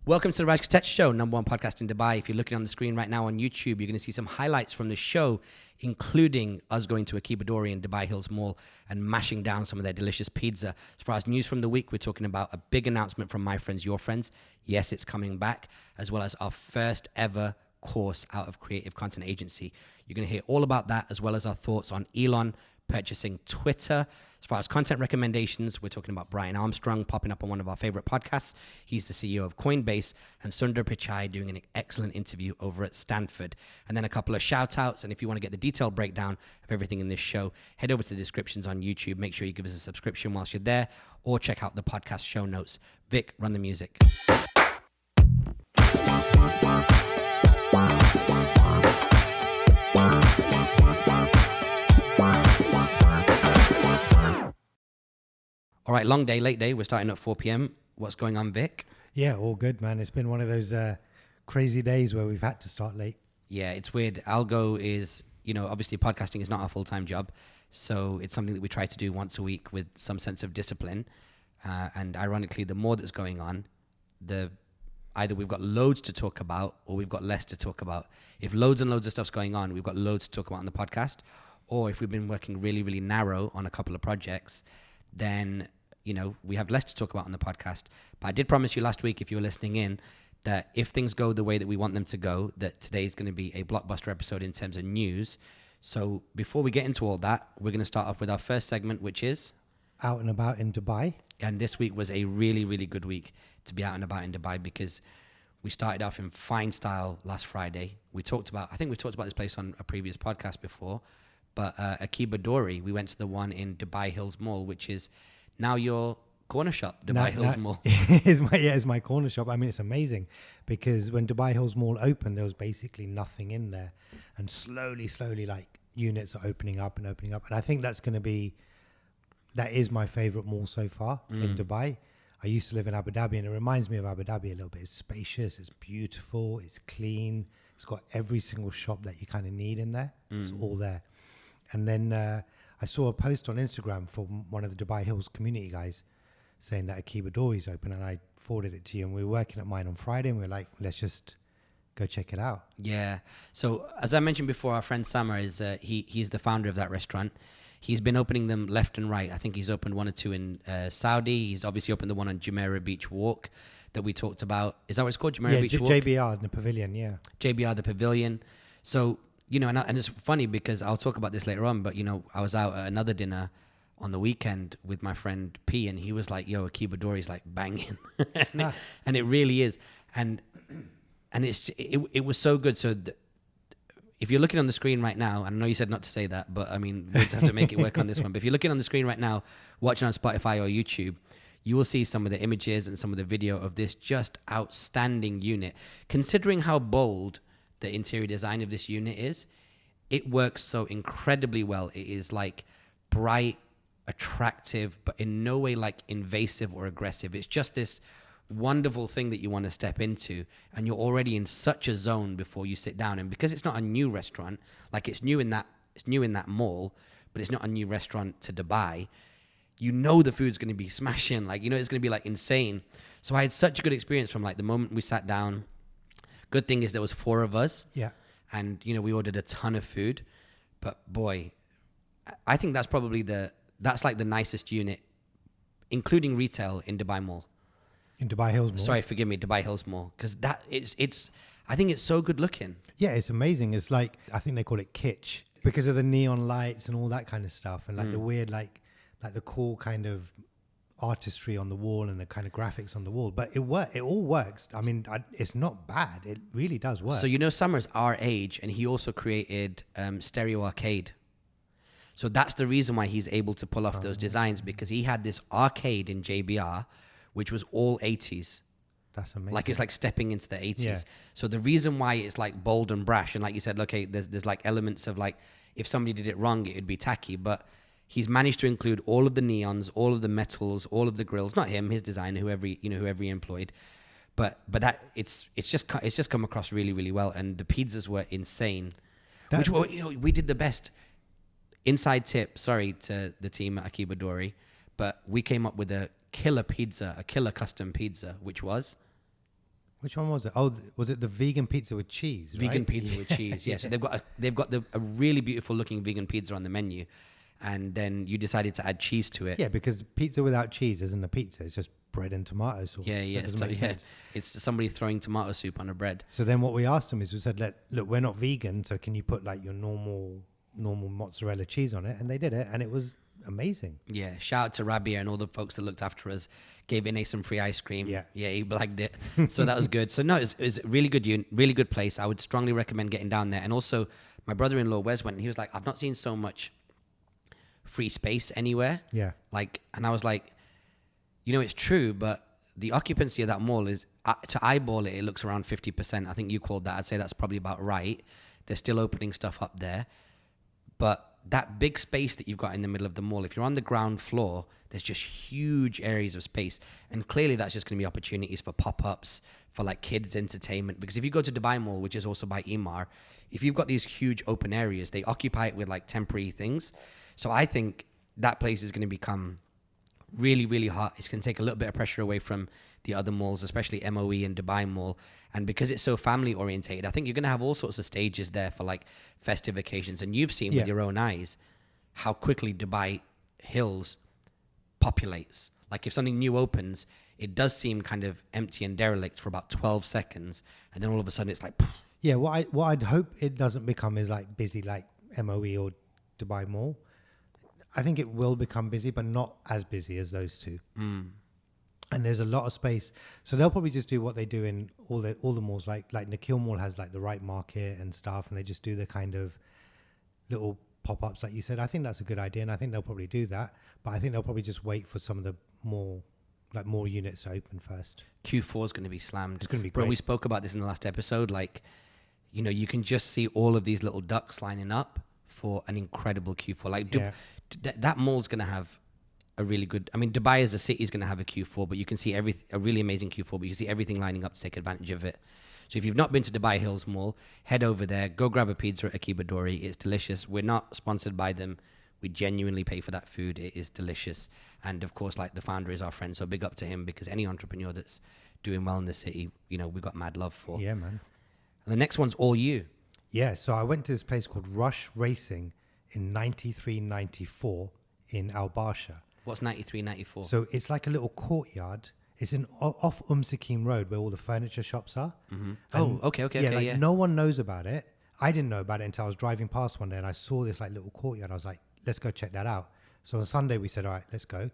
Welcome to the Raj Kotecha Show, #1 podcast in Dubai. If you're looking on the screen right now on YouTube, you're going to see some highlights from the show, including us going to AKIBA DORI in Dubai Hills Mall and mashing down some of their delicious pizza. As far as news from the week, we're talking about a big announcement from My Friends, Your Friends. Yes, it's coming back, as well as our first ever course out of Creative Content Agency. You're going to hear all about that, as well as our thoughts on Elon purchasing Twitter. As far as content recommendations, we're talking about Brian Armstrong popping up on one of our favorite podcasts. He's the CEO of Coinbase, and SUNDAR Pichai doing an excellent interview over at Stanford. And then a couple of shout outs. And if you want to get the detailed breakdown of everything in this show, head over to the descriptions on YouTube. Make sure you give us a subscription whilst you're there, or check out the podcast show notes. Vic, run the music. All right, long day, late day. We're starting at 4 p.m. What's going on, Vic? Yeah, all good, man. It's been one of those crazy days where we've had to start late. Yeah, it's weird. ALGO is, obviously podcasting is not our full-time job. So it's something that we try to do once a week with some sense of discipline. And ironically, the more that's going on, either we've got loads to talk about or we've got less to talk about. If loads and loads of stuff's going on, we've got loads to talk about on the podcast. Or if we've been working really, really narrow on a couple of projects, then we have less to talk about on the podcast. But I did promise you last week, if you were listening in, that if things go the way that we want them to go, that today is going to be a blockbuster episode in terms of news. So before we get into all that, we're going to start off with our first segment, which is Out and About in Dubai. And this week was a really, really good week to be out and about in Dubai, because we started off in fine style last Friday. I think we talked about this place on a previous podcast before, but AKIBA DORI, we went to the one in Dubai Hills Mall, which is now your corner shop, Dubai Hills Mall. It's my corner shop. I mean, it's amazing because when Dubai Hills Mall opened, there was basically nothing in there. And slowly, like units are opening up. And I think that is my favorite mall so far in Dubai. I used to live in Abu Dhabi, and it reminds me of Abu Dhabi a little bit. It's spacious, it's beautiful, it's clean. It's got every single shop that you kind of need in there. It's all there. And then I saw a post on Instagram from one of the Dubai Hills community guys saying that AKIBA DORI is open, and I forwarded it to you, and we were working at mine on Friday, and we were like, let's just go check it out. Yeah. So as I mentioned before, our friend Samar is he's the founder of that restaurant. He's been opening them left and right. I think he's opened one or two in Saudi. He's obviously opened the one on Jumeirah Beach Walk that we talked about. Is that what it's called? Jumeirah Beach Walk? JBR, the pavilion, yeah. JBR, the pavilion. So, and it's funny because I'll talk about this later on, but, I was out at another dinner on the weekend with my friend P, and he was like, yo, AKIBA DORI is like banging. And it really is. And it was so good. So if you're looking on the screen right now, and I know you said not to say that, but I mean, we just have to make it work on this one. But if you're looking on the screen right now, watching on Spotify or YouTube, you will see some of the images and some of the video of this just outstanding unit. Considering how bold the interior design of this unit is, it works so incredibly well. It is like bright, attractive, but in no way like invasive or aggressive. It's just this wonderful thing that you want to step into, and you're already in such a zone before you sit down. And because it's not a new restaurant, like it's new in that mall, but it's not a new restaurant to Dubai, the food's going to be smashing, like it's going to be like insane. So I had such a good experience from like the moment we sat down. Good thing is there was 4 of us, and we ordered a ton of food, but boy, I think that's probably that's like the nicest unit, including retail, in Dubai Mall. In Dubai Hills Mall. Sorry, forgive me, Dubai Hills Mall, because I think it's so good looking. Yeah, it's amazing. It's like, I think they call it kitsch because of the neon lights and all that kind of stuff, and like the weird, like the cool kind of artistry on the wall and the kind of graphics on the wall. But it all works. I mean, it's not bad. It really does work. So Summer's our age, and he also created Stereo Arcade. So that's the reason why he's able to pull off those designs, because he had this arcade in JBR, which was all 80s. That's amazing. Like it's like stepping into the 80s. Yeah. So the reason why it's like bold and brash, and like you said, okay, there's like elements of like, if somebody did it wrong, it would be tacky, but he's managed to include all of the neons, all of the metals, all of the grills. Not him, his designer, whoever he employed. But that it's just come across really, really well, and the pizzas were insane. We did the best. Inside tip, sorry to the team at AKIBA DORI, but we came up with a killer pizza, a killer custom pizza, which was Which one was it? Oh, was it the vegan pizza with cheese? Vegan right? pizza with cheese. Yeah. So they've got a really beautiful looking vegan pizza on the menu, and then you decided to add cheese to it. Yeah, because pizza without cheese isn't a pizza. It's just bread and tomato sauce. Yeah, So yeah. it doesn't make sense. It's somebody throwing tomato soup on a bread. So then what we asked them is we said, look, we're not vegan, so can you put like your normal mozzarella cheese on it? And they did it, and it was amazing. Yeah, shout out to Rabia and all the folks that looked after us. Gave Ine some free ice cream. Yeah, he blagged it. So that was good. So no, it was a really good place. I would strongly recommend getting down there. And also, my brother-in-law Wes went, and he was like, I've not seen so much free space anywhere. Yeah. Like, and I was like, it's true, but the occupancy of that mall is, to eyeball it, it looks around 50%. I think you called that. I'd say that's probably about right. They're still opening stuff up there. But that big space that you've got in the middle of the mall, if you're on the ground floor, there's just huge areas of space. And clearly that's just going to be opportunities for pop-ups, for like kids entertainment. Because if you go to Dubai Mall, which is also by Emaar, if you've got these huge open areas, they occupy it with like temporary things. So I think that place is going to become really, really hot. It's going to take a little bit of pressure away from the other malls, especially MOE and Dubai Mall. And because it's so family orientated, I think you're going to have all sorts of stages there for like festive occasions. And you've seen with your own eyes how quickly Dubai Hills populates. Like if something new opens, it does seem kind of empty and derelict for about 12 seconds. And then all of a sudden it's like... Poof. Yeah, what I'd hope it doesn't become is like busy like MOE or Dubai Mall. I think it will become busy, but not as busy as those two. And there's a lot of space, so they'll probably just do what they do in all the malls. Like Nakheel Mall has like the right market and stuff, and they just do the kind of little pop-ups like you said. I think that's a good idea, and I think they'll probably do that. But I think they'll probably just wait for some of the more units to open first. Q4 is going to be slammed. It's going to be great. Bro, we spoke about this in the last episode. Like, you can just see all of these little ducks lining up for an incredible Q4. Like that mall's going to have a really good... I mean, Dubai as a city is going to have a Q4, but you can see a really amazing Q4, but you can see everything lining up to take advantage of it. So if you've not been to Dubai Hills Mall, head over there, go grab a pizza at AKIBA DORI. It's delicious. We're not sponsored by them. We genuinely pay for that food. It is delicious. And of course, like the founder is our friend, so big up to him, because any entrepreneur that's doing well in the city, we've got mad love for. Yeah, man. And the next one's all you. Yeah, so I went to this place called Rush Racing in 93-94 in Al Barsha. What's 93-94? So it's like a little courtyard. It's off Sakim Road where all the furniture shops are. Mm-hmm. Oh, okay. Yeah, no one knows about it. I didn't know about it until I was driving past one day and I saw this like little courtyard. I was like, let's go check that out. So on Sunday we said, all right, let's go.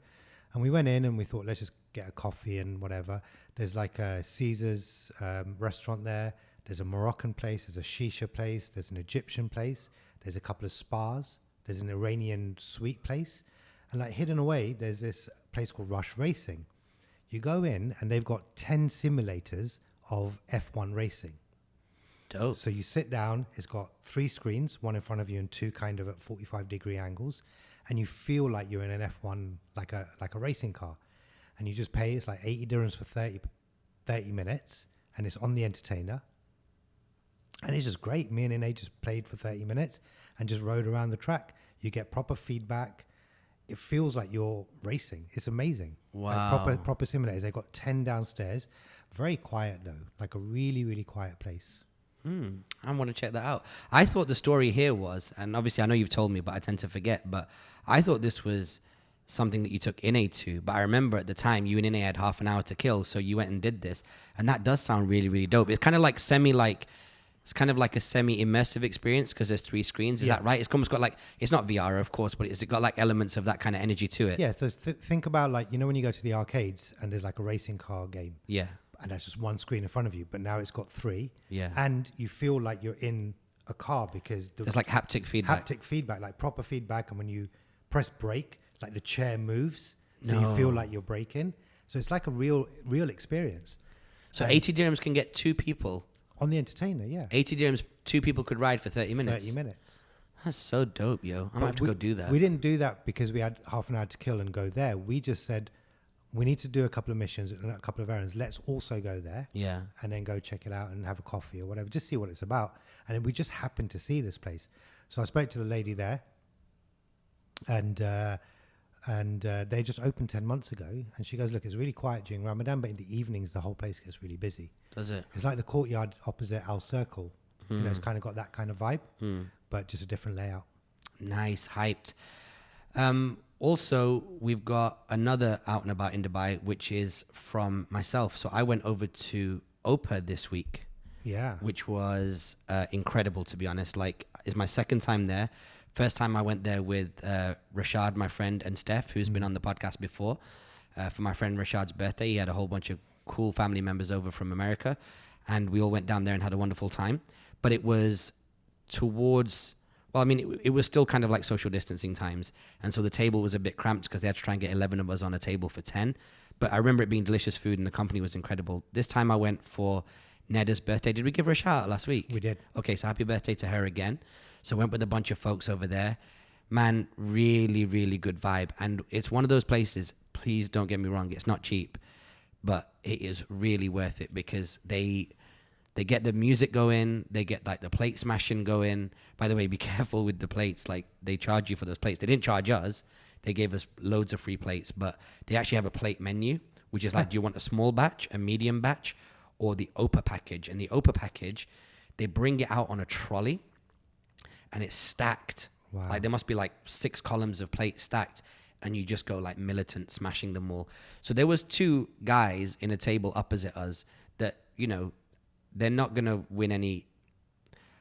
And we went in and we thought, let's just get a coffee and whatever. There's like a Caesar's restaurant there. There's a Moroccan place. There's a shisha place. There's an Egyptian place. There's a couple of spas. There's an Iranian sweet place. And like hidden away, there's this place called Rush Racing. You go in and they've got 10 simulators of F1 racing. Dope. So you sit down, it's got 3 screens, one in front of you and 2 kind of at 45-degree angles. And you feel like you're in an F1, like a racing car. And you just pay, it's like 80 dirhams for 30 minutes. And it's on the entertainer. And it's just great. Me and Ine just played for 30 minutes and just rode around the track. You get proper feedback. It feels like you're racing. It's amazing. Wow. Like proper simulators. They've got 10 downstairs. Very quiet though. Like a really, really quiet place. I want to check that out. I thought the story here was, and obviously I know you've told me, but I tend to forget, but I thought this was something that you took Ine to. But I remember at the time you and Ine had half an hour to kill, so you went and did this. And that does sound really, really dope. It's kind of like it's kind of like a semi-immersive experience because there's 3 screens. Is that right? It's almost got like, it's not VR, of course, but it's got like elements of that kind of energy to it. Yeah. So think about like, when you go to the arcades and there's like a racing car game. Yeah. And that's just 1 screen in front of you, but now it's got 3. Yeah. And you feel like you're in a car because there's like haptic feedback. Like proper feedback. And when you press brake, like the chair moves. So you feel like you're braking. So it's like a real experience. So 80 dirhams can get 2 people. On the entertainer, yeah. 80 dirhams, 2 people could ride for 30 minutes. 30 minutes. That's so dope, yo. I'm going to have to go do that. We didn't do that because we had half an hour to kill and go there. We just said, we need to do a couple of missions and a couple of errands. Let's also go there. Yeah. And then go check it out and have a coffee or whatever. Just see what it's about. And then we just happened to see this place. So I spoke to the lady there. And And they just opened 10 months ago. And she goes, look, it's really quiet during Ramadan, but in the evenings, the whole place gets really busy. Does it? It's like the courtyard opposite Al Circle. You know, it's kind of got that kind of vibe, but just a different layout. Nice, hyped. Also, we've got another out and about in Dubai, which is from myself. So I went over to OPA this week. Yeah. Which was incredible, to be honest. Like, it's my second time there. First time I went there with Rashad, my friend, and Steph, who's been on the podcast before. For my friend Rashad's birthday, he had a whole bunch of cool family members over from America, and we all went down there and had a wonderful time. But it was towards, well, I mean, it was still kind of like social distancing times, and so the table was a bit cramped because they had to try and get 11 of us on a table for 10. But I remember it being delicious food, and the company was incredible. This time I went for Neda's birthday. Did we give her a shout out last week? We did. Okay, so happy birthday to her again. So went with a bunch of folks over there. Man, really, really good vibe. And it's one of those places, please don't get me wrong, it's not cheap, but it is really worth it because they get the music going, they get like the plate smashing going. By the way, be careful with the plates. Like, they charge you for those plates. They didn't charge us. They gave us loads of free plates, but they actually have a plate menu, which is like, do you want a small batch, a medium batch, or the OPA package? And the OPA package, they bring it out on a trolley, and it's stacked. Wow. Like, there must be like 6 columns of plates stacked, and you just go like militant, smashing them all. So there was 2 guys in a table opposite us that, you know, they're not going to win any.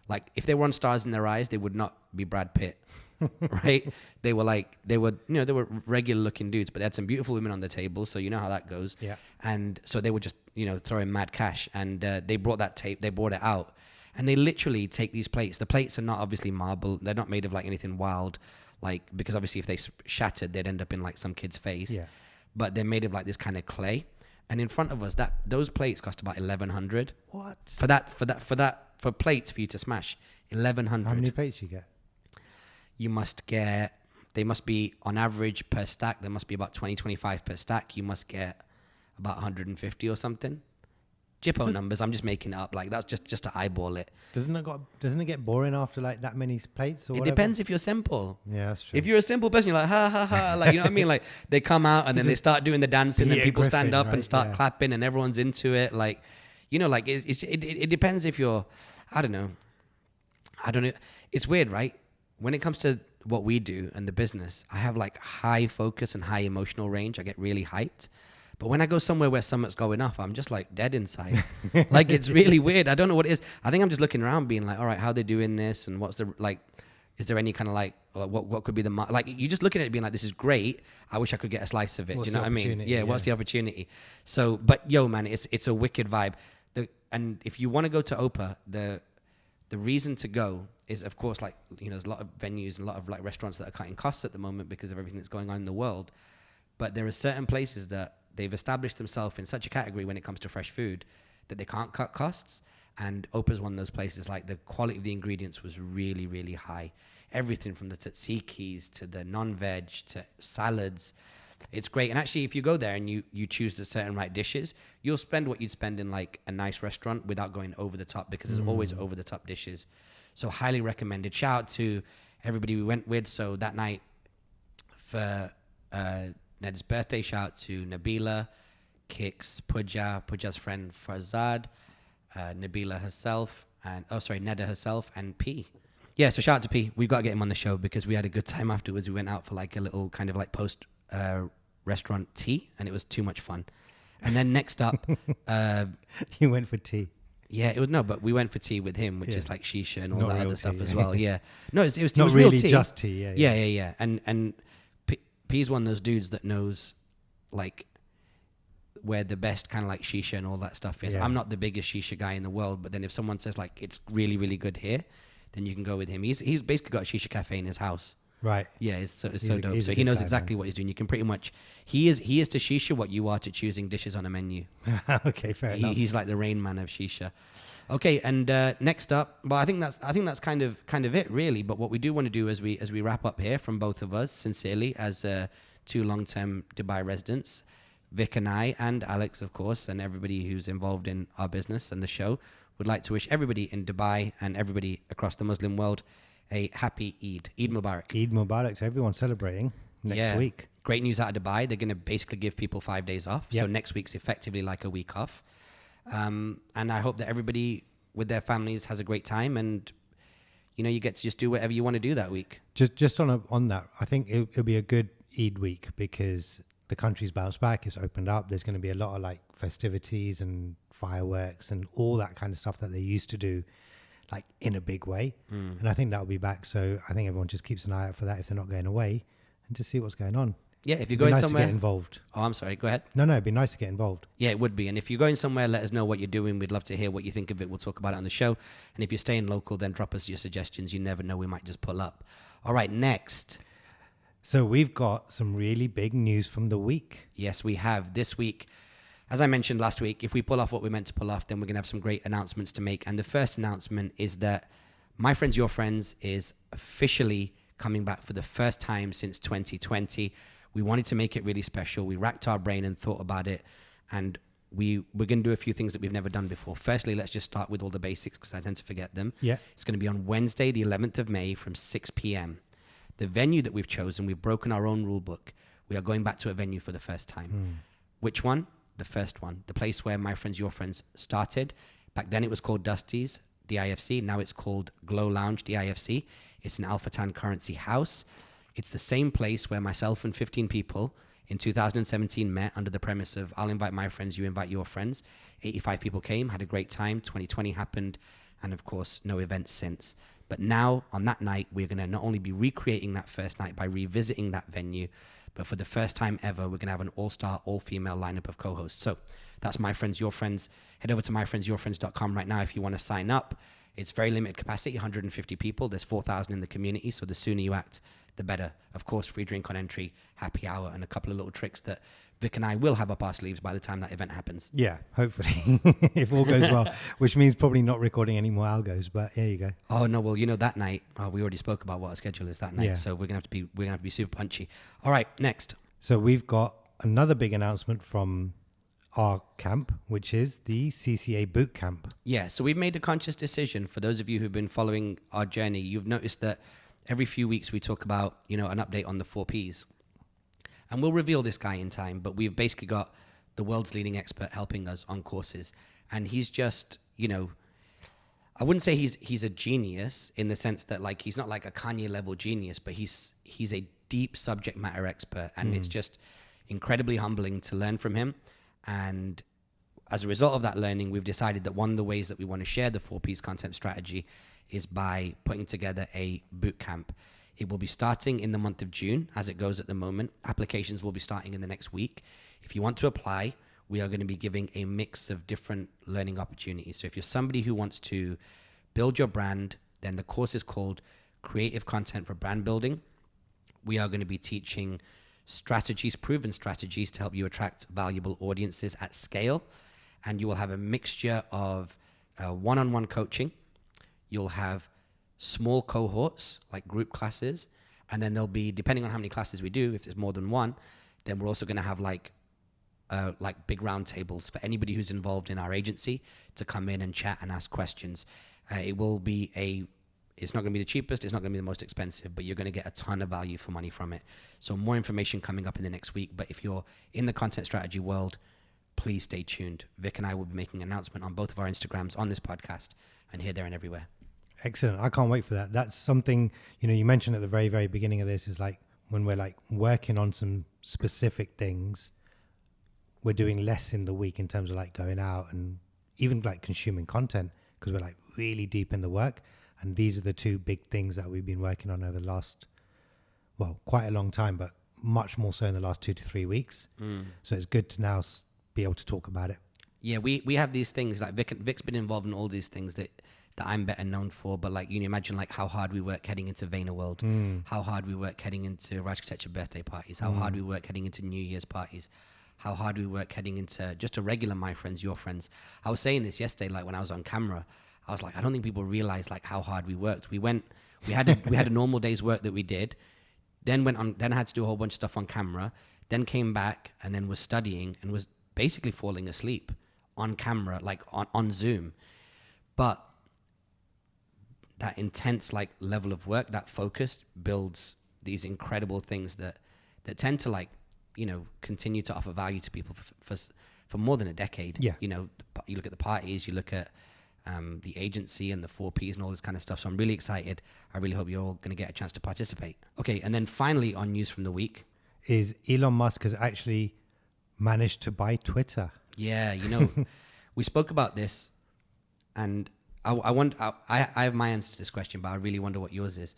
Like, if they were on Stars in Their Eyes, they would not be Brad Pitt, right? They were regular looking dudes, but they had some beautiful women on the table. So you know how that goes. Yeah. And so they were just, you know, throwing mad cash, and they brought they brought it out. And they literally take these plates. The plates are not obviously marble. They're not made of like anything wild, like, because obviously if they shattered, they'd end up in like some kid's face. Yeah. But they're made of like this kind of clay. And in front of us, those plates cost about 1,100. What? For plates for you to smash, 1,100. How many plates you get? You must get, they must be on average per stack. There must be about 20, 25 per stack. You must get about 150 or something. Jippo numbers, I'm just making it up. Like, that's just to eyeball it. Doesn't it get boring after like that many plates or It whatever? depends if you're simple. Yeah, that's true. If you're a simple person, you're like, ha, ha, ha. Like, you know what I mean? Like, they come out and then they start doing the dancing and people stand up and start clapping and everyone's into it. Like, you know, like, it depends if you're, I don't know. It's weird, right? When it comes to what we do and the business, I have like high focus and high emotional range. I get really hyped. But when I go somewhere where something's going off, I'm just like dead inside. Like, it's really weird. I don't know what it is. I think I'm just looking around being like, all right, how are they doing this? And what's the, like, is there any kind of like what could be the, like, you just looking at it being like, this is great. I wish I could get a slice of it. Do you know what I mean? Yeah, what's the opportunity? So, but yo, man, it's a wicked vibe. And if you want to go to OPA, the reason to go is, of course, like, you know, there's a lot of venues and a lot of like restaurants that are cutting costs at the moment because of everything that's going on in the world. But there are certain places that they've established themselves in such a category when it comes to fresh food that they can't cut costs. And Opa's one of those places. Like, the quality of the ingredients was really, really high. Everything from the tzatzikis to the non-veg to salads. It's great. And actually, if you go there and you choose the certain right dishes, you'll spend what you'd spend in like a nice restaurant without going over the top, because there's always over the top dishes. So highly recommended. Shout out to everybody we went with. So that night for Ned's birthday, shout out to Nabila, Kix, Puja's friend Farzad, Nabila herself, and Neda herself, and P. Yeah, so shout out to P. We've got to get him on the show because we had a good time afterwards. We went out for like a little kind of like post restaurant tea, and it was too much fun. And then next up, you went for tea. Yeah, but we went for tea with him, which is like shisha and all that other stuff as well. Yeah, no, it was not real really tea. Just tea. Yeah. And P's one of those dudes that knows like where the best kind of like shisha and all that stuff is. I'm not the biggest shisha guy in the world, but then if someone says like it's really, really good here, then you can go with him. He's basically got a shisha cafe in his house. Right. Yeah, it's so dope. So he knows exactly what he's doing. You can pretty much he is to shisha what you are to choosing dishes on a menu. Okay, fair enough. He's like the Rain Man of shisha. Okay, and next up, well, I think that's kind of it really. But what we do want to do as we wrap up here from both of us, sincerely, as 2 long-term Dubai residents, Vic and I, and Alex, of course, and everybody who's involved in our business and the show, would like to wish everybody in Dubai and everybody across the Muslim world a happy Eid. Eid Mubarak. Eid Mubarak to everyone celebrating. next week. Great news out of Dubai. They're going to basically give people 5 days off. Yep. So next week's effectively like a week off. And I hope that everybody with their families has a great time, and you get to just do whatever you want to do that week. Just on that, I think it'll be a good Eid week because the country's bounced back. It's opened up. There's going to be a lot of like festivities and fireworks and all that kind of stuff that they used to do, like in a big way. And I think that'll be back. So I think everyone just keeps an eye out for that if they're not going away, and just see what's going on. Yeah, if you're going somewhere, to get involved. Oh, I'm sorry. Go ahead. No, it'd be nice to get involved. Yeah, it would be. And if you're going somewhere, let us know what you're doing. We'd love to hear what you think of it. We'll talk about it on the show. And if you're staying local, then drop us your suggestions. You never know. We might just pull up. All right, next. So we've got some really big news from the week. Yes, we have. This week, as I mentioned last week, if we pull off what we're meant to pull off, then we're going to have some great announcements to make. And the first announcement is that My Friends, Your Friends is officially coming back for the first time since 2020. We wanted to make it really special. We racked our brain and thought about it. And we're going to do a few things that we've never done before. Firstly, let's just start with all the basics because I tend to forget them. Yeah. It's going to be on Wednesday, the 11th of May from 6 p.m. The venue that we've chosen, we've broken our own rule book. We are going back to a venue for the first time. Which one? The first one. The place where My Friends, Your Friends started. Back then it was called Dusty's, DIFC. Now it's called Glow Lounge, DIFC. It's an Alpha Tan Currency House. It's the same place where myself and 15 people in 2017 met under the premise of I'll invite my friends, you invite your friends. 85 people came, had a great time. 2020 happened, and of course, no events since. But now, on that night, we're going to not only be recreating that first night by revisiting that venue, but for the first time ever, we're going to have an all-star, all-female lineup of co-hosts. So that's My Friends, Your Friends. Head over to myfriendsyourfriends.com right now if you want to sign up. It's very limited capacity, 150 people. There's 4,000 in the community, so the sooner you act, the better. Of course, free drink on entry, happy hour, and a couple of little tricks that Vic and I will have up our sleeves by the time that event happens. Yeah, hopefully, if all goes well, which means probably not recording any more ALGOs, but here you go. Oh no, well, that night, we already spoke about what our schedule is that night, Yeah. so we're gonna have to be super punchy. All right, next. So we've got another big announcement from our camp, which is the CCA boot camp. Yeah, so we've made a conscious decision. For those of you who've been following our journey, you've noticed that every few weeks we talk about, an update on the 4 Ps. And we'll reveal this guy in time, but we've basically got the world's leading expert helping us on courses. And he's just, I wouldn't say he's a genius in the sense that like he's not like a Kanye level genius, but he's a deep subject matter expert. And it's just incredibly humbling to learn from him. And as a result of that learning, we've decided that one of the ways that we want to share the 4 Ps content strategy is by putting together a boot camp. It will be starting in the month of June, as it goes at the moment. Applications will be starting in the next week. If you want to apply, we are going to be giving a mix of different learning opportunities. So if you're somebody who wants to build your brand, then the course is called Creative Content for Brand Building. We are going to be teaching strategies, proven strategies to help you attract valuable audiences at scale. And you will have a mixture of one-on-one coaching. You'll have small cohorts, like group classes. And then there'll be, depending on how many classes we do, if there's more than one, then we're also going to have like big round tables for anybody who's involved in our agency to come in and chat and ask questions. It's not going to be the cheapest, it's not going to be the most expensive, but you're going to get a ton of value for money from it. So more information coming up in the next week. But if you're in the content strategy world, please stay tuned. Vic and I will be making an announcement on both of our Instagrams on this podcast and here, there, and everywhere. Excellent. I can't wait for that. That's something, you mentioned at the very, very beginning of this is like when we're like working on some specific things, we're doing less in the week in terms of like going out and even like consuming content because we're like really deep in the work. And these are the two big things that we've been working on over the last, quite a long time, but much more so in the last 2 to 3 weeks. So it's good to now be able to talk about it. Yeah, we have these things like Vic's been involved in all these things that I'm better known for, but like imagine like how hard we work heading into Vayner World, how hard we work heading into Raj Kotecha birthday parties, how hard we work heading into New Year's parties, how hard we work heading into just a regular My Friends, Your Friends. I was saying this yesterday, like when I was on camera, I was like, I don't think people realize like how hard we worked. We had a normal day's work that we did, then I had to do a whole bunch of stuff on camera, then came back and then was studying and was basically falling asleep on camera, like on Zoom. But that intense like level of work, that focus builds these incredible things that that tend to like, you know, continue to offer value to people for more than a decade. Yeah. You know, you look at the parties, you look at the agency and the 4Ps and all this kind of stuff. So I'm really excited. I really hope you're all going to get a chance to participate. Okay, and then finally on news from the week is Elon Musk has actually managed to buy Twitter. Yeah, you know, we spoke about this, and I wonder. I have my answer to this question, but I really wonder what yours is.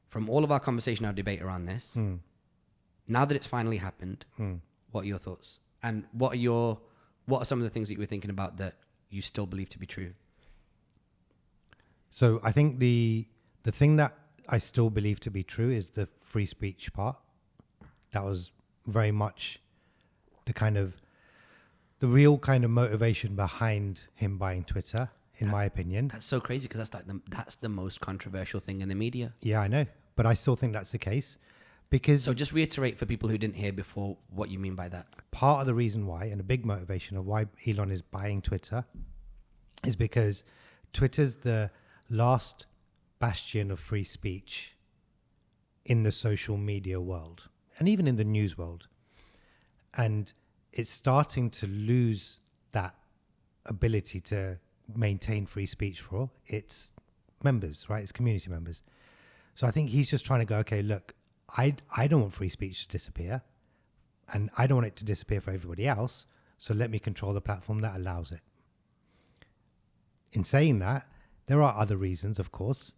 From all of our conversation, our debate around this, now that it's finally happened, what are your thoughts? And what are some of the things that you were thinking about that you still believe to be true? So I think the thing that I still believe to be true is the free speech part. That was very much the real kind of motivation behind him buying Twitter, in my opinion. That's so crazy because that's the most controversial thing in the media. Yeah, I know, but I still think that's the case because. So just reiterate for people who didn't hear before what you mean by that. Part of the reason why, and a big motivation of why Elon is buying Twitter, is because Twitter's the last bastion of free speech in the social media world and even in the news world. And it's starting to lose that ability to maintain free speech for its members, right? Its community members. So I think he's just trying to go, okay, look, I don't want free speech to disappear, and I don't want it to disappear for everybody else. So let me control the platform that allows it. In saying that, there are other reasons, of course.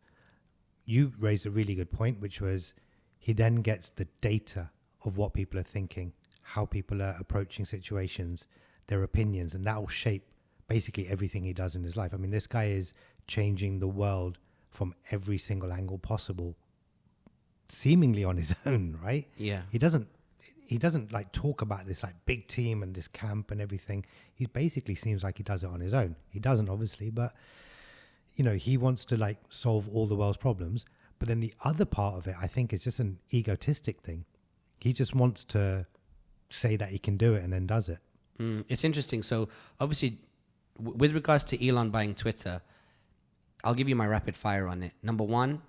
You raised a really good point, which was he then gets the data of what people are thinking, how people are approaching situations, their opinions, and that will shape basically everything he does in his life. I mean, this guy is changing the world from every single angle possible, seemingly on his own, right? Yeah. He doesn't like talk about this like big team and this camp and everything. He basically seems like he does it on his own. He doesn't, obviously, but you know, he wants to like solve all the world's problems. But then the other part of it, I think, is just an egotistic thing. He just wants to say that he can do it and then does it. It's interesting. So obviously, with regards to Elon buying Twitter, I'll give you my rapid fire on it. Number one,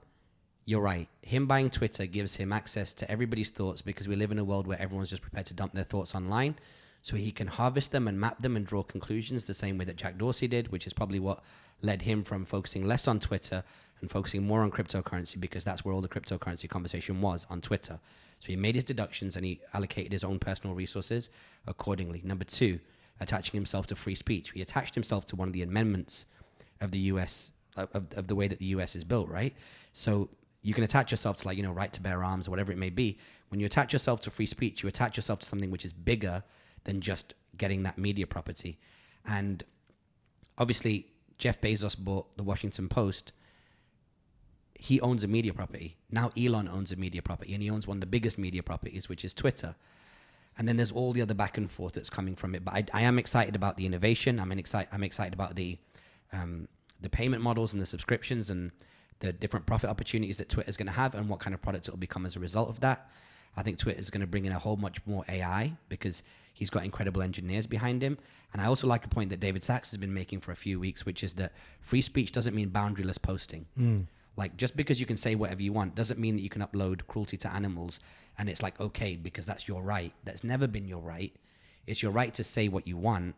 you're right. Him buying Twitter gives him access to everybody's thoughts because we live in a world where everyone's just prepared to dump their thoughts online. So he can harvest them and map them and draw conclusions the same way that Jack Dorsey did, which is probably what led him from focusing less on Twitter and focusing more on cryptocurrency, because that's where all the cryptocurrency conversation was, on Twitter. So he made his deductions and he allocated his own personal resources accordingly. Number two, attaching himself to free speech. He attached himself to one of the amendments of the US, of the way that the US is built, right? So you can attach yourself to, like, you know, right to bear arms or whatever it may be. When you attach yourself to free speech, you attach yourself to something which is bigger than just getting that media property. And obviously, Jeff Bezos bought the Washington Post. He owns a media property. Now Elon owns a media property, and he owns one of the biggest media properties, which is Twitter. And then there's all the other back and forth that's coming from it. But I am excited about the innovation. I'm excited about the payment models and the subscriptions and the different profit opportunities that Twitter is going to have and what kind of products it will become as a result of that. I think Twitter is going to bring in a whole much more AI because he's got incredible engineers behind him. And I also like a point that David Sachs has been making for a few weeks, which is that free speech doesn't mean boundaryless posting. Like, just because you can say whatever you want doesn't mean that you can upload cruelty to animals and it's like, okay, because that's your right. That's never been your right. It's your right to say what you want,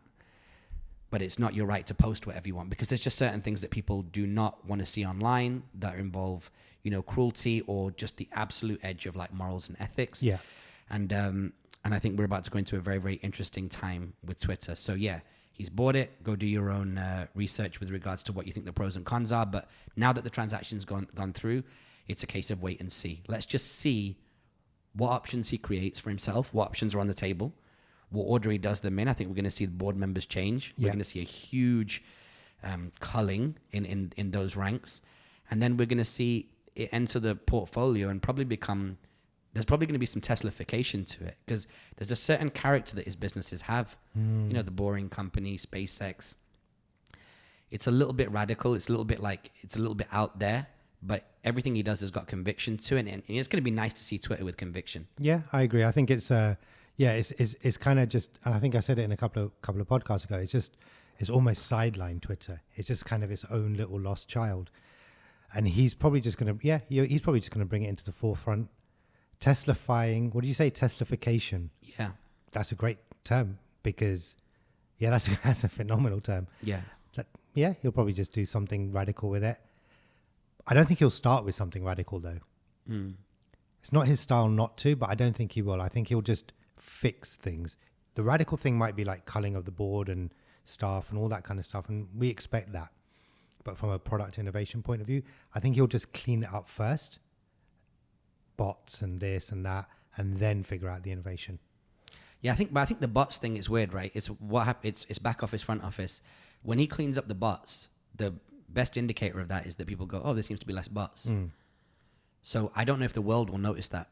but it's not your right to post whatever you want, because there's just certain things that people do not want to see online that involve, you know, cruelty or just the absolute edge of like morals and ethics. Yeah. And I think we're about to go into a very, very interesting time with Twitter. So yeah, he's bought it. Go do your own research with regards to what you think the pros and cons are. But now that the transaction's gone through, it's a case of wait and see. Let's just see what options he creates for himself, what options are on the table, what order he does them in. I think we're going to see the board members change. We're going to see a huge culling in those ranks. And then we're going to see it enter the portfolio and probably become... There's probably going to be some Tesla-fication to it because there's a certain character that his businesses have. You know, the Boring Company, SpaceX. It's a little bit radical. It's a little bit out there, but everything he does has got conviction to it. And it's going to be nice to see Twitter with conviction. Yeah, I agree. I think it's it's kind of just, I think I said it in a couple of podcasts ago. It's almost sidelined Twitter. It's just kind of its own little lost child. And he's probably just going to, he's probably just going to bring it into the forefront Teslafying. What do you say? Teslafication. Yeah. That's a great term because, yeah, that's a phenomenal term. Yeah. Yeah, he'll probably just do something radical with it. I don't think he'll start with something radical though. It's not his style not to, but I don't think he will. I think he'll just fix things. The radical thing might be like culling of the board and staff and all that kind of stuff, and we expect that. But from a product innovation point of view, I think he'll just clean it up first, bots and this and that, and then figure out the innovation. Yeah, I think the bots thing is weird, right? It's it's back office, front office. When he cleans up the bots, the best indicator of that is that people go, oh, there seems to be less bots. So I don't know if the world will notice that.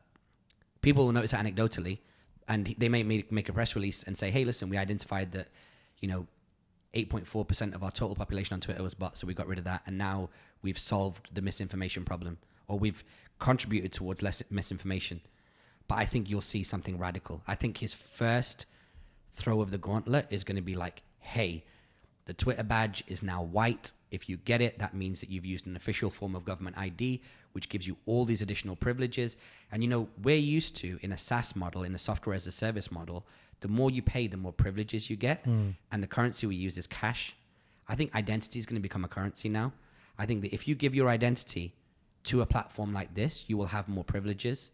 People will notice it anecdotally, and they may make a press release and say, hey, listen, we identified that, 8.4% of our total population on Twitter was bots, so we got rid of that, and now we've solved the misinformation problem, or we've contributed towards less misinformation. But I think you'll see something radical. I think his first throw of the gauntlet is going to be like, hey, the Twitter badge is now white. If you get it, that means that you've used an official form of government ID, which gives you all these additional privileges. And, we're used to, in a SaaS model, in a software as a service model, the more you pay, the more privileges you get. And the currency we use is cash. I think identity is going to become a currency now. I think that if you give your identity to a platform like this, you will have more privileges.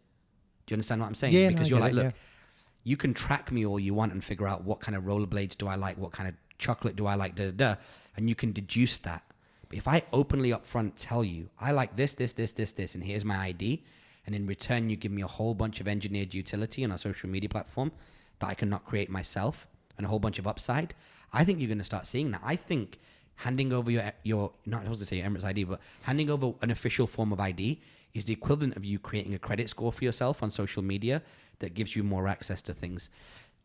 Do you understand what I'm saying? Yeah, because no, you're like, look, yeah. You can track me all you want and figure out what kind of rollerblades do I like, what kind of chocolate do I like, and you can deduce that. But if I openly up front tell you, I like this, and here's my ID, and in return you give me a whole bunch of engineered utility on a social media platform that I cannot create myself, and a whole bunch of upside, I think you're going to start seeing that. I think handing over your not supposed to say your Emirates ID, but handing over an official form of ID is the equivalent of you creating a credit score for yourself on social media that gives you more access to things.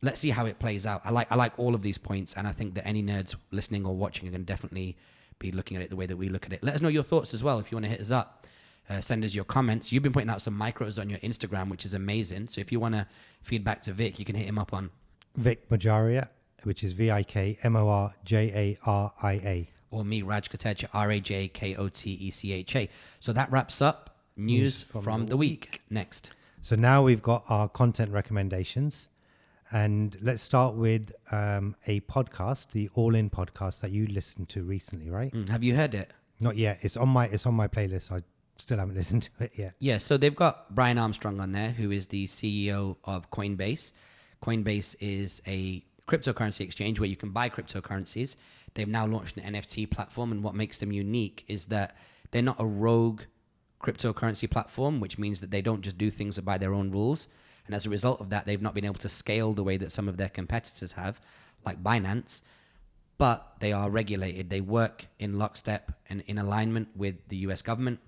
Let's see how it plays out. I like all of these points, and I think that any nerds listening or watching are going to definitely be looking at it the way that we look at it. Let us know your thoughts as well if you want to hit us up. Send us your comments. You've been putting out some micros on your Instagram, which is amazing. So if you want to feed back to Vic, you can hit him up on Vic Majaria, which is VIKMORJARIA. Or me, Raj Kotecha, RAJKOTECHA. So that wraps up news from the week. Next. So now we've got our content recommendations. And let's start with a podcast, the All In podcast that you listened to recently, right? Have you heard it? Not yet. It's on my playlist. I still haven't listened to it yet. Yeah, so they've got Brian Armstrong on there, who is the CEO of Coinbase. Coinbase is a cryptocurrency exchange where you can buy cryptocurrencies. They've now launched an NFT platform, and what makes them unique is that they're not a rogue cryptocurrency platform, which means that they don't just do things by their own rules. And as a result of that, they've not been able to scale the way that some of their competitors have, like Binance, but they are regulated. They work in lockstep and in alignment with the US government.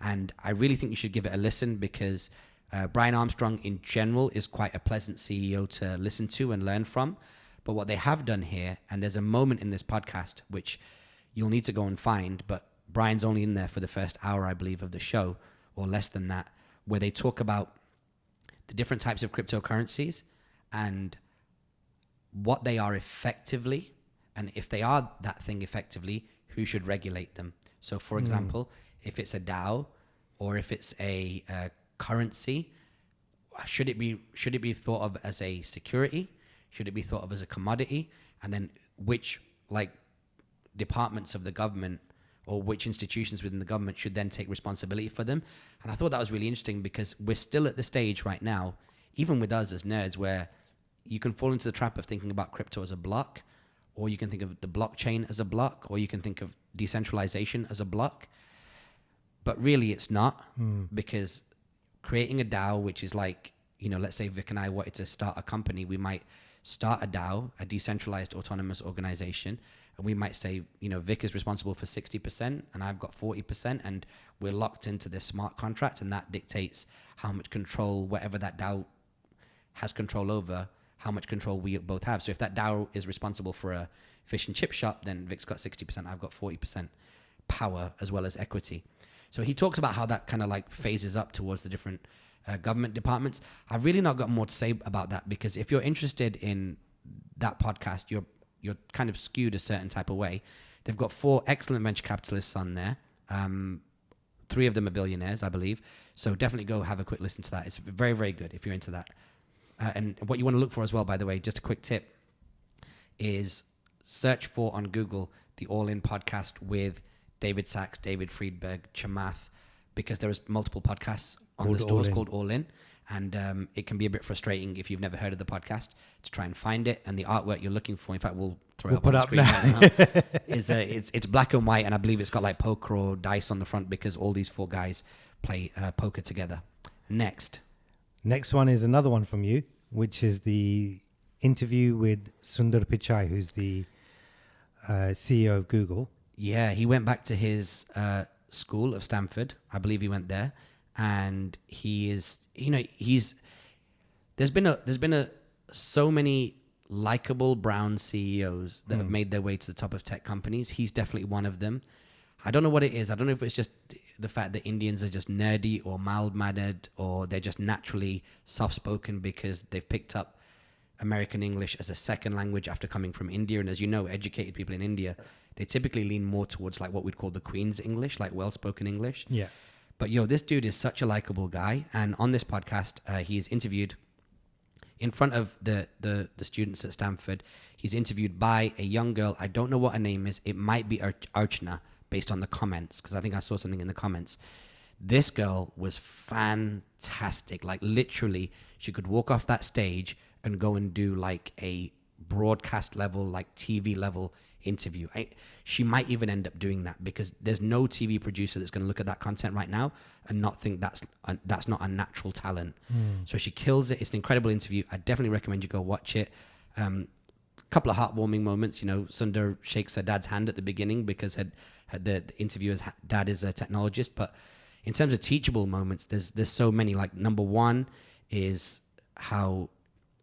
And I really think you should give it a listen because Brian Armstrong in general is quite a pleasant CEO to listen to and learn from. But what they have done here, and there's a moment in this podcast which you'll need to go and find, but Brian's only in there for the first hour, I believe, of the show, or less than that, where they talk about the different types of cryptocurrencies and what they are effectively, and if they are that thing effectively, who should regulate them. So, for example, if it's a DAO or if it's a currency, should it be thought of as a security? Should it be thought of as a commodity? And then which departments of the government or which institutions within the government should then take responsibility for them? And I thought that was really interesting because we're still at the stage right now, even with us as nerds, where you can fall into the trap of thinking about crypto as a block, or you can think of the blockchain as a block, or you can think of decentralization as a block. But really it's not, because creating a DAO, which is like, let's say Vic and I wanted to start a company, we might start a DAO, a decentralized autonomous organization, and we might say, Vic is responsible for 60% and I've got 40%, and we're locked into this smart contract, and that dictates how much control, whatever that DAO has control over, how much control we both have. So if that DAO is responsible for a fish and chip shop, then Vic's got 60%, I've got 40% power as well as equity. So he talks about how that kind of like phases up towards the different government departments. I've really not got more to say about that, because if you're interested in that podcast, you're kind of skewed a certain type of way. They've got 4 excellent venture capitalists on there. 3 3 of them are billionaires, I believe. So definitely go have a quick listen to that. It's very, very good if you're into that. And what you want to look for as well, by the way, just a quick tip, is search for on Google the All In podcast with David Sachs, David Friedberg, Chamath, because there is multiple podcasts on the stores called All In. And it can be a bit frustrating if you've never heard of the podcast to try and find it. And the artwork you're looking for, in fact, we'll throw it up on the screen right now, is it's black and white, and I believe it's got like poker or dice on the front because all these 4 guys play poker together. Next one is another one from you, which is the interview with Sundar Pichai, who's the CEO of Google. Yeah, he went back to his school of Stanford. I believe he went there, and he is, there's been so many likable brown CEOs that have made their way to the top of tech companies. He's definitely one of them. I don't know what it is. I don't know if it's just the fact that Indians are just nerdy or mild-mannered, or they're just naturally soft-spoken because they've picked up American English as a second language after coming from India. And as you know, educated people in India, they typically lean more towards like what we'd call the Queen's English, like well-spoken English. Yeah. But this dude is such a likable guy. And on this podcast, he's interviewed in front of the students at Stanford. He's interviewed by a young girl. I don't know what her name is. It might be Archana based on the comments, because I think I saw something in the comments. This girl was fantastic. Like literally, she could walk off that stage and go and do like a broadcast level, like TV level interview. She might even end up doing that, because there's no TV producer that's going to look at that content right now and not think that's not a natural talent. So she kills it. It's an incredible interview. I definitely recommend you go watch it. Couple of heartwarming moments. Sundar shakes her dad's hand at the beginning because the interviewer's dad is a technologist. But in terms of teachable moments, there's so many. Like number one is how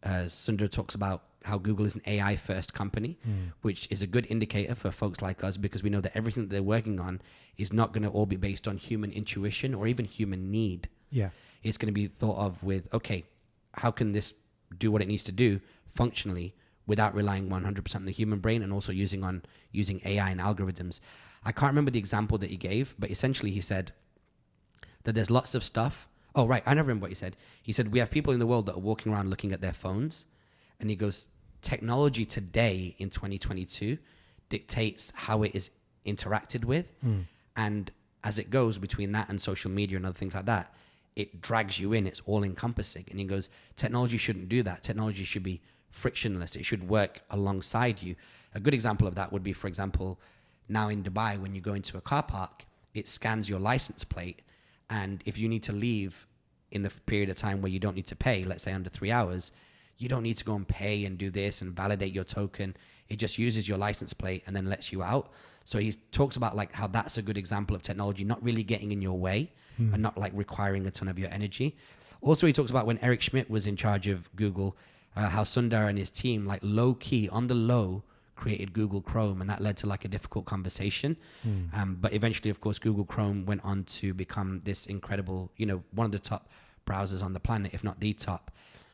Sundar talks about how Google is an AI first company, which is a good indicator for folks like us, because we know that everything that they're working on is not going to all be based on human intuition or even human need. Yeah. It's going to be thought of with, okay, how can this do what it needs to do functionally without relying 100% on the human brain, and also using AI and algorithms. I can't remember the example that he gave, but essentially he said that there's lots of stuff. Oh, right. I never remember what he said. He said, we have people in the world that are walking around looking at their phones. And he goes, technology today in 2022 dictates how it is interacted with. And as it goes between that and social media and other things like that, it drags you in. It's all encompassing. And he goes, technology shouldn't do that. Technology should be frictionless. It should work alongside you. A good example of that would be, for example, now in Dubai, when you go into a car park, it scans your license plate. And if you need to leave in the period of time where you don't need to pay, let's say under 3 hours, you don't need to go and pay and do this and validate your token. It just uses your license plate and then lets you out. So he talks about like how that's a good example of technology not really getting in your way and not like requiring a ton of your energy. Also, he talks about when Eric Schmidt was in charge of Google, how Sundar and his team, like low key on the low, created Google Chrome, and that led to like a difficult conversation. But eventually, of course, Google Chrome went on to become this incredible, one of the top browsers on the planet, if not the top.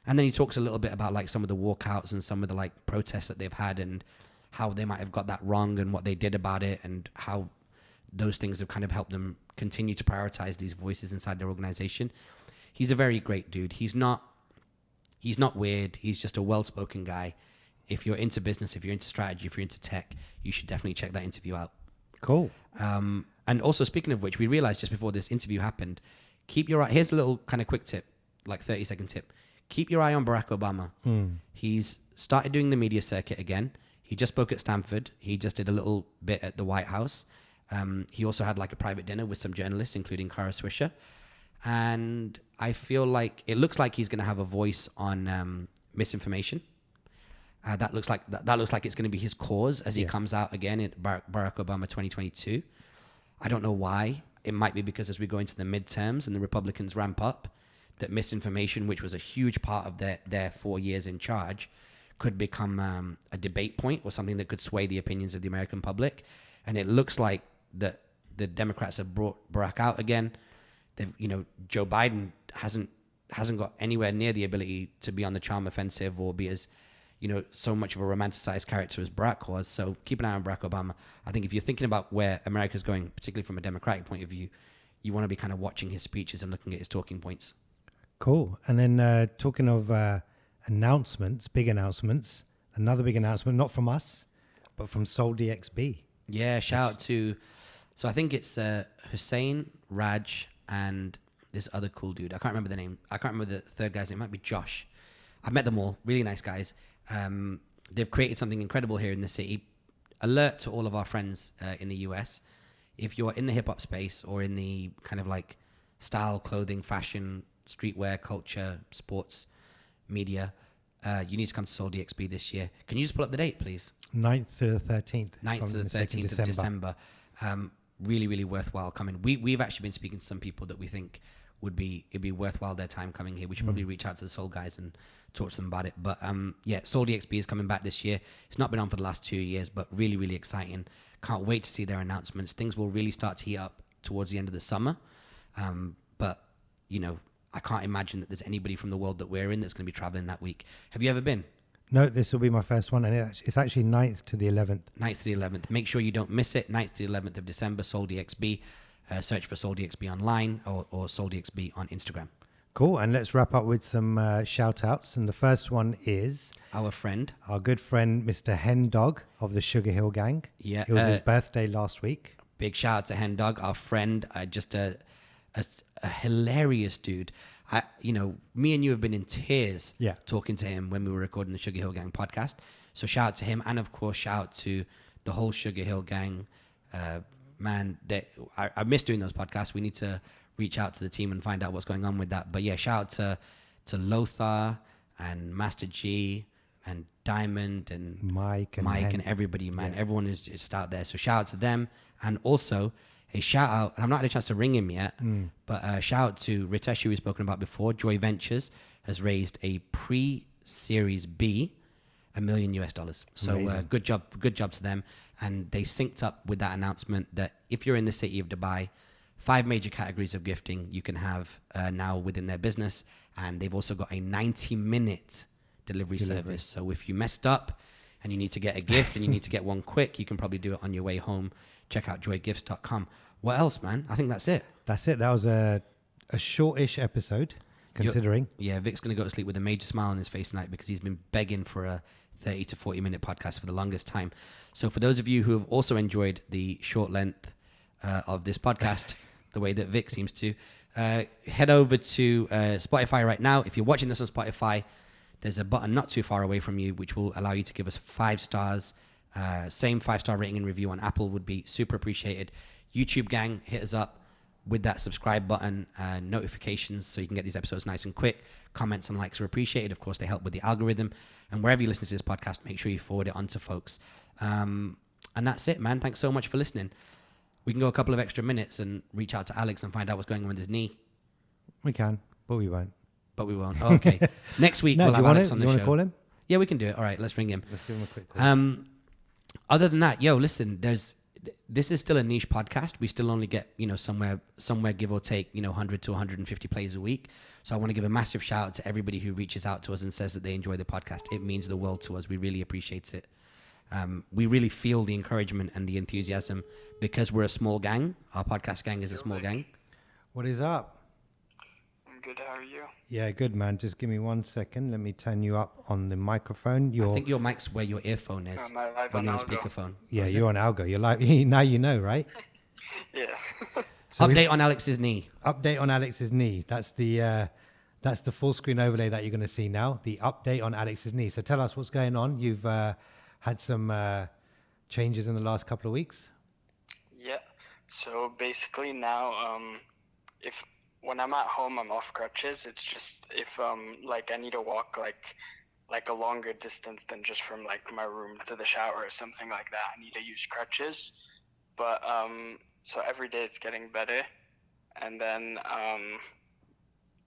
And then he talks a little bit about like some of the walkouts and some of the like protests that they've had and how they might have got that wrong and what they did about it, and how those things have kind of helped them continue to prioritize these voices inside their organization. He's a very great dude. He's not weird. He's just a well-spoken guy. If you're into business, if you're into strategy, if you're into tech, you should definitely check that interview out. Cool. And also, speaking of which, we realized just before this interview happened, keep your eye. Here's a little kind of quick tip, like 30-second tip. Keep your eye on Barack Obama. He's started doing the media circuit again. He just spoke at Stanford. He just did a little bit at the White House. He also had like a private dinner with some journalists, including Kara Swisher. And I feel like it looks like he's going to have a voice on misinformation. That looks like it's going to be his cause as he comes out again in Barack Obama 2022. I don't know why. It might be because as we go into the midterms and the Republicans ramp up, that misinformation, which was a huge part of their 4 years in charge, could become a debate point or something that could sway the opinions of the American public. And it looks like that the Democrats have brought Barack out again. Joe Biden hasn't got anywhere near the ability to be on the charm offensive or be as, so much of a romanticized character as Barack was. So keep an eye on Barack Obama. I think if you're thinking about where America's going, particularly from a Democratic point of view, you want to be kind of watching his speeches and looking at his talking points. Cool. And then talking of announcements, big announcements, another big announcement, not from us, but from Soul DXB. Yeah, shout out to, so I think it's Hussein, Raj, and this other cool dude. I can't remember the name. I can't remember the third guy's name. It might be Josh. I've met them all. Really nice guys. They've created something incredible here in the city. Alert to all of our friends in the US. If you're in the hip hop space or in the kind of like style, clothing, fashion, streetwear, culture, sports, media, you need to come to Soul DXB this year. Can you just pull up the date, please? 9th to the 13th. 9th to the 13th of December. Really, really worthwhile coming. We've actually been speaking to some people that we think it'd be worthwhile their time coming here. We should probably reach out to the Soul guys and talk to them about it. But yeah, Soul DXB is coming back this year. It's not been on for the last 2 years, but really, really exciting. Can't wait to see their announcements. Things will really start to heat up towards the end of the summer. But, you know, I can't imagine that there's anybody from the world that we're in that's going to be traveling that week. Have you ever been? No, this will be my first one, and it's actually 9th to the 11th. 9th to the 11th. Make sure you don't miss it. 9th to the 11th of December, Soul DXB. Search for Soul DXB online or Soul DXB on Instagram. Cool. And let's wrap up with some shout outs. And the first one is our good friend, Mr. Hen Dog of the Sugar Hill Gang. Yeah. It was his birthday last week. Big shout out to Hen Dog, our friend. Just a hilarious dude. Me and you have been in tears talking to him when we were recording the Sugar Hill Gang podcast. So shout out to him. And of course, shout out to the whole Sugar Hill Gang. Man, I miss doing those podcasts. We need to reach out to the team and find out what's going on with that. But yeah, shout out to Lothar and Master G and Diamond and Mike and everybody, man. Yeah. Everyone is just out there. So shout out to them. And also a shout out, and I've not had a chance to ring him yet, but shout out to Ritesh, who we've spoken about before. Joy Ventures has raised a pre-Series B, $1 million. So good job to them. And they synced up with that announcement that if you're in the city of Dubai, 5 major categories of gifting you can have now within their business. And they've also got a 90-minute delivery service. So if you messed up and you need to get a gift and you need to get one quick, you can probably do it on your way home. Check out joygifts.com. What else, man? I think that's it. That's it. That was a shortish episode, considering. Vic's going to go to sleep with a major smile on his face tonight because he's been begging for a 30 to 40 minute podcast for the longest time. So for those of you who have also enjoyed the short length of this podcast, the way that Vic seems to, head over to Spotify right now. If you're watching this on Spotify, there's a button not too far away from you which will allow you to give us 5 stars. Same 5-star rating and review on Apple would be super appreciated. YouTube gang, hit us up with that subscribe button, notifications so you can get these episodes nice and quick. Comments and likes are appreciated. Of course, they help with the algorithm. And wherever you listen to this podcast, make sure you forward it on to folks. And that's it, man. Thanks so much for listening. We can go a couple of extra minutes and reach out to Alex and find out what's going on with his knee. We can, but we won't. Oh, okay. Next week, we'll have Alex on the show. You want to call him? Yeah, we can do it. All right, let's ring him. Let's give him a quick call. Other than that, listen, this is still a niche podcast. We still only get, somewhere give or take, 100 to 150 plays a week. So I want to give a massive shout out to everybody who reaches out to us and says that they enjoy the podcast. It means the world to us. We really appreciate it. We really feel the encouragement and the enthusiasm because we're a small gang. Our podcast gang is a small gang. What is up? I'm good. How are you? Yeah, good, man. Just give me 1 second. Let me turn you up on the microphone. I think your mic's where your earphone is. Am I live when on you're on ALGO? speakerphone. Yeah, you're on ALGO. You're live. Now you know, right? Yeah. So Update on Alex's knee. Update on Alex's knee. That's the full screen overlay that you're going to see now. The update on Alex's knee. So tell us what's going on. You've had some changes in the last couple of weeks. Yeah. So basically now, when I'm at home, I'm off crutches. It's just if I need to walk like a longer distance than just from like my room to the shower or something like that, I need to use crutches. But so every day it's getting better, and then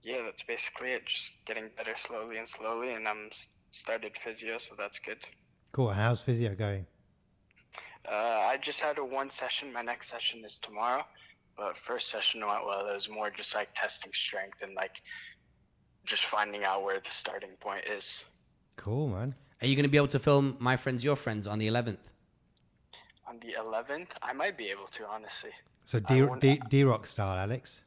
that's basically it. Just getting better slowly, and I'm started physio, so that's good. Cool. And how's physio going? I just had one session. My next session is tomorrow. But first session went well. It was more just like testing strength and like just finding out where the starting point is. Cool, man. Are you going to be able to film My Friends, Your Friends on the 11th? on the 11th, I might be able to, honestly. So D-Rock style, Alex.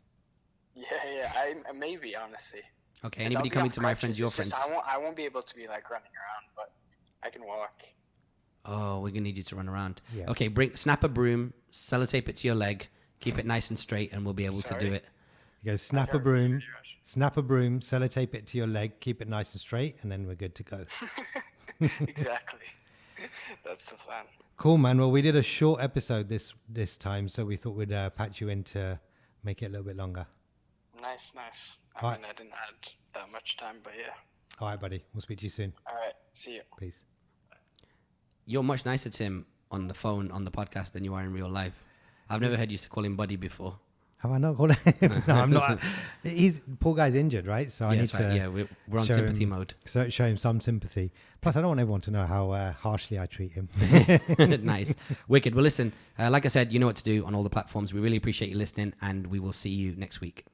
Yeah, I maybe, honestly. Okay, anybody coming to my friends, your It's just friends? I won't be able to be like running around, but I can walk. Oh, we're gonna need you to run around. Yeah. Okay, snap a broom, sellotape it to your leg, keep it nice and straight, and we'll be able to do it. You go snap a broom, sellotape it to your leg, keep it nice and straight, and then we're good to go. Exactly. That's the plan. Cool, man. Well, we did a short episode this time, so we thought we'd patch you in to make it a little bit longer. Nice. All I mean, I didn't add that much time, but yeah. All right, buddy. We'll speak to you soon. All right. See you. Peace. You're much nicer to him on the phone, on the podcast, than you are in real life. I've never heard you call him buddy before. Have I not called him? No, I'm not. Poor guy's injured, right? So I need to. Yeah, we're on sympathy mode. So show him some sympathy. Plus, I don't want everyone to know how harshly I treat him. Nice. Wicked. Well, listen, like I said, you know what to do on all the platforms. We really appreciate you listening, and we will see you next week.